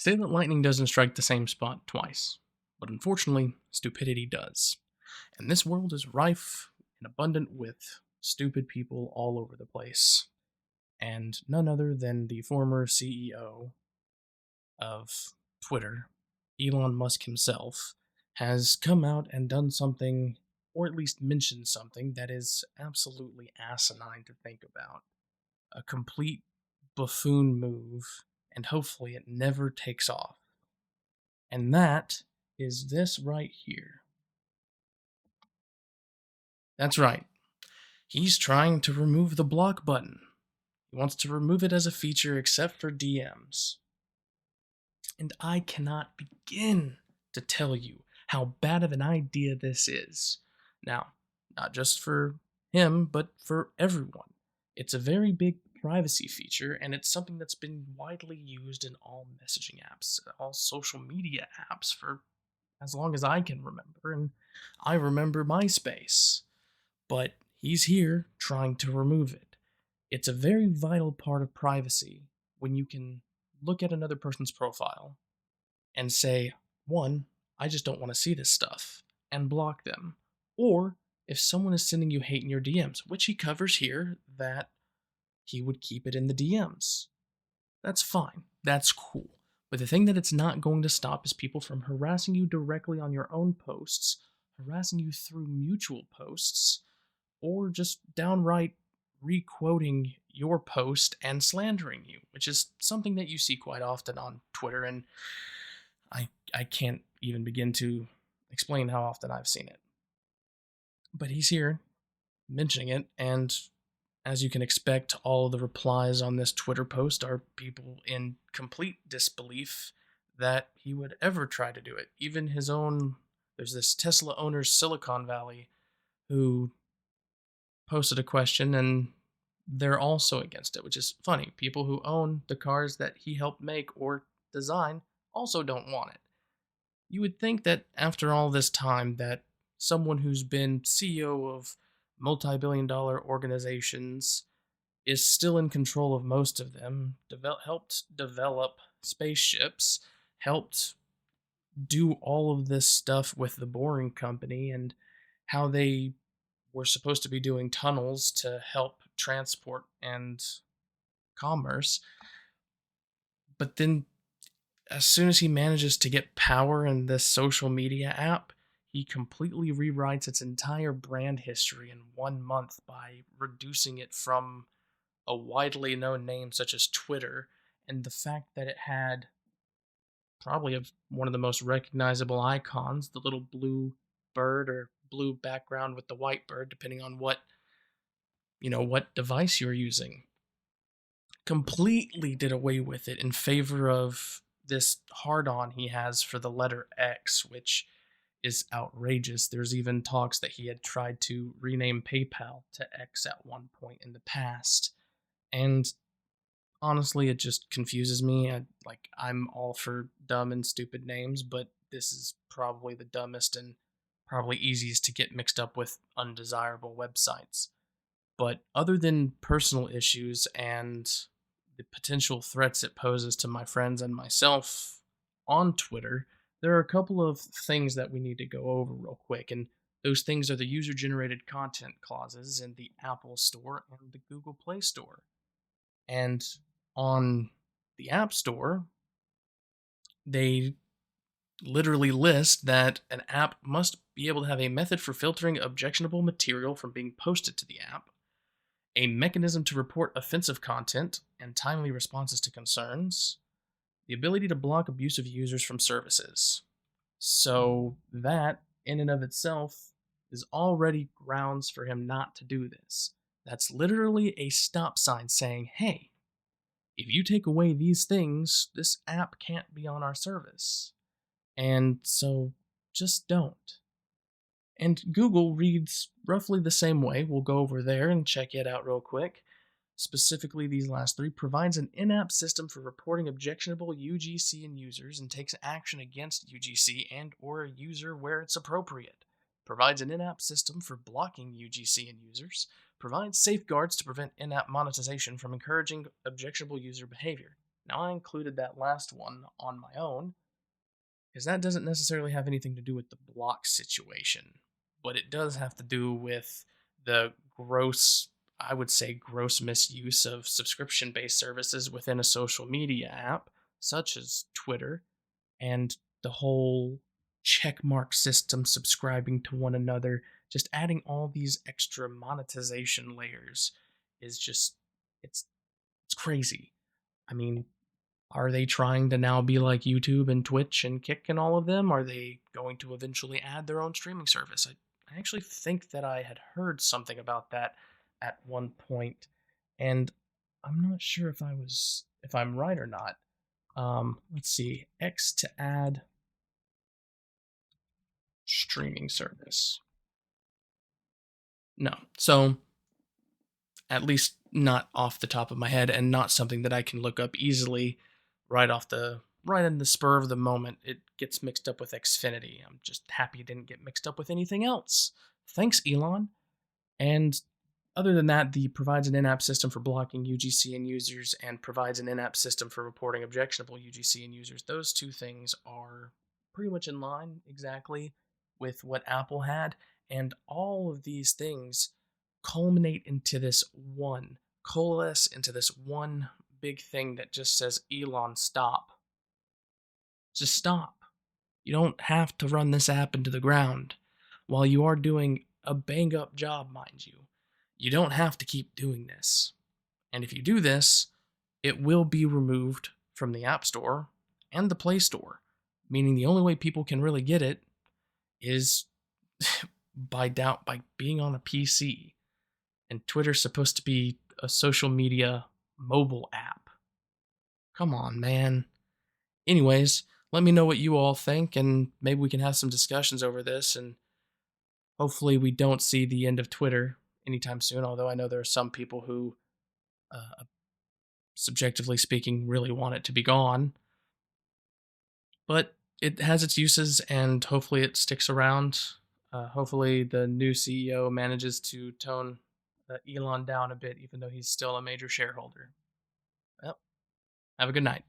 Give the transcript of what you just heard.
Say that lightning doesn't strike the same spot twice, but unfortunately, stupidity does. And this world is rife and abundant with stupid people all over the place. And none other than the former CEO of Twitter, Elon Musk himself, has come out and done something, or at least mentioned something, that is absolutely asinine to think about. A complete buffoon move, and hopefully it never takes off. And that is this right here. That's right. He's trying to remove the block button. He wants to remove it as a feature except for DMs. And I cannot begin to tell you how bad of an idea this is. Now, not just for him, but for everyone. It's a very big privacy feature, and it's something that's been widely used in all messaging apps, all social media apps for as long as I can remember, and I remember MySpace. But he's here trying to remove it. It's a very vital part of privacy when you can look at another person's profile and say, one, I just don't want to see this stuff, and block them. Or if someone is sending you hate in your DMs, which he covers here, that he would keep it in the DMs. That's fine. That's cool. But the thing that it's not going to stop is people from harassing you directly on your own posts, harassing you through mutual posts, or just downright requoting your post and slandering you, which is something that you see quite often on Twitter, and I can't even begin to explain how often I've seen it. But he's here mentioning it, and as you can expect, all of the replies on this Twitter post are people in complete disbelief that he would ever try to do it. Even his own, there's this Tesla owner, Silicon Valley, who posted a question and they're also against it, which is funny. People who own the cars that he helped make or design also don't want it. You would think that after all this time that someone who's been CEO of multi-billion-dollar organizations is still in control of most of them, helped develop spaceships, helped do all of this stuff with the Boring Company, and how they were supposed to be doing tunnels to help transport and commerce. But then, as soon as he manages to get power in this social media app, he completely rewrites its entire brand history in 1 month by reducing it from a widely known name such as Twitter, and the fact that it had probably one of the most recognizable icons, the little blue bird or blue background with the white bird, depending on what device you're using. Completely did away with it in favor of this hard on he has for the letter X, which is outrageous. There's even talks that he had tried to rename PayPal to X at one point in the past. And honestly, it just confuses me. I'm all for dumb and stupid names, but this is probably the dumbest and probably easiest to get mixed up with undesirable websites. But other than personal issues and the potential threats it poses to my friends and myself on Twitter, there are a couple of things that we need to go over real quick. And those things are the user generated content clauses in the Apple Store and the Google Play Store. And on the App Store, they literally list that an app must be able to have a method for filtering objectionable material from being posted to the app, a mechanism to report offensive content and timely responses to concerns, the ability to block abusive users from services. So that, in and of itself, is already grounds for him not to do this. That's literally a stop sign saying, hey, if you take away these things, this app can't be on our service. And so just don't. And Google reads roughly the same way. We'll go over there and check it out real quick. Specifically, these last three provides an in-app system for reporting objectionable UGC and users and takes action against UGC and or a user where it's appropriate. Provides an in-app system for blocking UGC and users. Provides safeguards to prevent in-app monetization from encouraging objectionable user behavior. Now, I included that last one on my own because that doesn't necessarily have anything to do with the block situation, but it does have to do with the gross, I would say, gross misuse of subscription based services within a social media app, such as Twitter, and the whole checkmark system subscribing to one another. Just adding all these extra monetization layers is just, it's it's crazy. I mean, are they trying to now be like YouTube and Twitch and Kick and all of them? Are they going to eventually add their own streaming service? I actually think that I had heard something about that at one point, and I'm not sure if I'm right or not. Let's see, X to add streaming service. No, so at least not off the top of my head, and not something that I can look up easily right in the spur of the moment. It gets mixed up with Xfinity. I'm just happy it didn't get mixed up with anything else. Thanks, Elon. And other than that, the provides an in-app system for blocking UGC users and provides an in-app system for reporting objectionable UGC users. Those two things are pretty much in line exactly with what Apple had, and all of these things culminate into this one, coalesce into this one big thing that just says, Elon, stop. Just stop. You don't have to run this app into the ground. While you are doing a bang up job, mind you, you don't have to keep doing this. And if you do this, it will be removed from the App Store and the Play Store, meaning the only way people can really get it is by being on a PC. And Twitter's supposed to be a social media mobile app. Come on, man. Anyways, let me know what you all think, and maybe we can have some discussions over this, and hopefully we don't see the end of Twitter anytime soon, although I know there are some people who, subjectively speaking, really want it to be gone. But it has its uses, and hopefully it sticks around. Hopefully the new CEO manages to tone Elon down a bit, even though he's still a major shareholder. Well, have a good night.